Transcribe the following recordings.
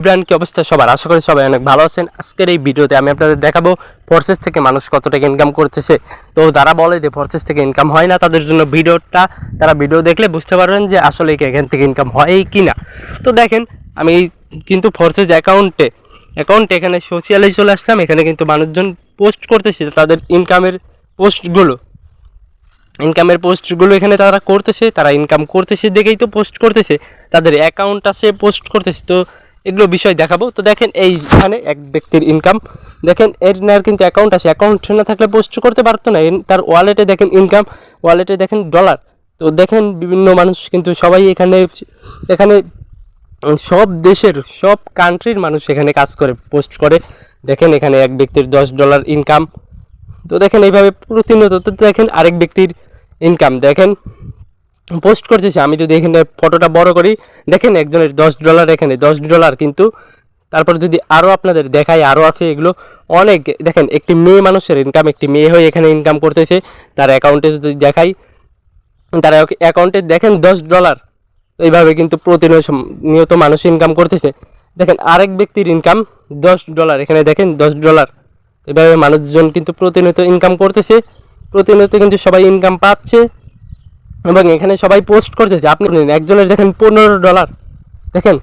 Brand কি অবস্থা সবার? আশা করি সবাই অনেক ভালো আছেন। আজকের এই ভিডিওতে আমি আপনাদের দেখাবো ফোর্সেস থেকে মানুষ কত টাকা ইনকাম করতেছে। তো যারা বলে যে ফোর্সেস থেকে ইনকাম হয় না, তাদের জন্য তারা ভিডিও দেখলে বুঝতে পারবেন যে আসলে কি এখান থেকে ইনকাম হয় কি না। তো দেখেন, আমি কিন্তু ফোর্সেস অ্যাকাউন্টে এখানে সোশ্যালে চলে আসলাম। এখানে কিন্তু মানুষজন পোস্ট করতেছে তাদের ইনকামের পোস্টগুলো এখানে তারা করতেছে, তারা ইনকাম করতেছে দেখেই তো পোস্ট করতেছে, তাদের অ্যাকাউন্ট আছে পোস্ট করতেছে। তো এগুলো বিষয় দেখাবো। তো দেখেন, এইখানে এক ব্যক্তির ইনকাম দেখেন, এর কিন্তু অ্যাকাউন্ট আছে, অ্যাকাউন্ট না থাকলে পোস্ট করতে পারতো না। তার ওয়ালেটে দেখেন ইনকাম, ওয়ালেটে দেখেন ডলার। তো দেখেন বিভিন্ন মানুষ কিন্তু সবাই এখানে সব দেশের সব কান্ট্রির মানুষ এখানে কাজ করে, পোস্ট করে। দেখেন এখানে এক ব্যক্তির $10 ইনকাম। তো দেখেন এইভাবে প্রতিনিয়ত। তো দেখেন আরেক ব্যক্তির ইনকাম দেখেন পোস্ট করতেছে। আমি যদি এখানে ফটোটা বড় করি, দেখেন একজনের $10, এখানে $10 কিন্তু। তারপর যদি আরও আপনাদের দেখাই, আরও আছে এগুলো অনেক। দেখেন একটি মেয়ে মানুষের ইনকাম, একটি মেয়ে হয়ে এখানে ইনকাম করতেছে। তার অ্যাকাউন্টে যদি দেখাই, তার অ্যাকাউন্টে দেখেন $10। এইভাবে কিন্তু প্রতিনিয়ত মানুষ ইনকাম করতেছে। দেখেন আরেক ব্যক্তির ইনকাম $10, এখানে দেখেন $10। এভাবে মানুষজন কিন্তু প্রতিনিয়ত ইনকাম করতেছে, প্রতিনিয়ত কিন্তু সবাই ইনকাম পাচ্ছে এবং এখানে সবাই পোস্ট করতেছে। আপনি একজনের দেখেন $15, দেখেন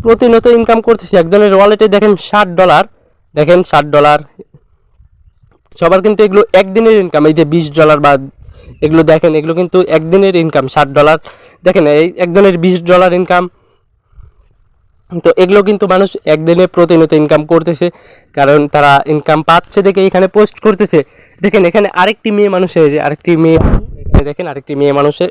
প্রতিনিয়ত ইনকাম করতেছে। একজনের ওয়ালেটে দেখেন $60, দেখেন $60। সবার কিন্তু এগুলো একদিনের ইনকাম। এই যে $20 বা এগুলো দেখেন, এগুলো কিন্তু একদিনের ইনকাম $60। দেখেন এই একজনের $20 ইনকাম। তো এগুলো কিন্তু মানুষ একদিনে প্রতিনিয়ত ইনকাম করতেছে, কারণ তারা ইনকাম পাচ্ছে দেখে এখানে পোস্ট করতেছে। দেখেন এখানে আরেকটি মেয়ে মানুষের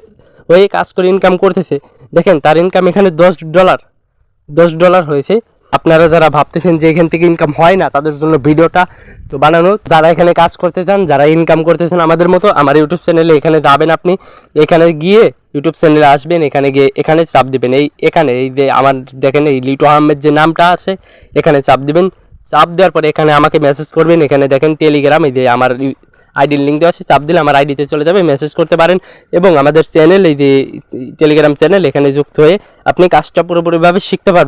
হয়ে কাজ করে ইনকাম করতেছে। দেখেন তার ইনকাম এখানে $10 হয়েছে। আপনারা যারা ভাবতেছেন যে এখান থেকে ইনকাম হয় না, তাদের জন্য ভিডিওটা তো বানানো। যারা এখানে কাজ করতে চান, যারা ইনকাম করতেছেন আমাদের মতো, আমার ইউটিউব চ্যানেলে এখানে যাবেন। আপনি এখানে গিয়ে ইউটিউব চ্যানেলে আসবেন, এখানে গিয়ে এখানে চাপ দিবেন। এই যে আমার দেখেন এই লিটু আহমেদ যে নামটা আছে, এখানে চাপ দিবেন। চাপ দেওয়ার পরে এখানে আমাকে মেসেজ করবেন। এখানে দেখেন টেলিগ্রাম, এই যে আমার আইডির লিঙ্ক দেওয়া আছে, চাপ দিলে আমার আইডিতে চলে যাবে, মেসেজ করতে পারেন। এবং আমাদের চ্যানেল, এই যে টেলিগ্রাম চ্যানেল, এখানে যুক্ত হয়ে আপনি কাজটা পুরোপুরিভাবে শিখতে পারবেন।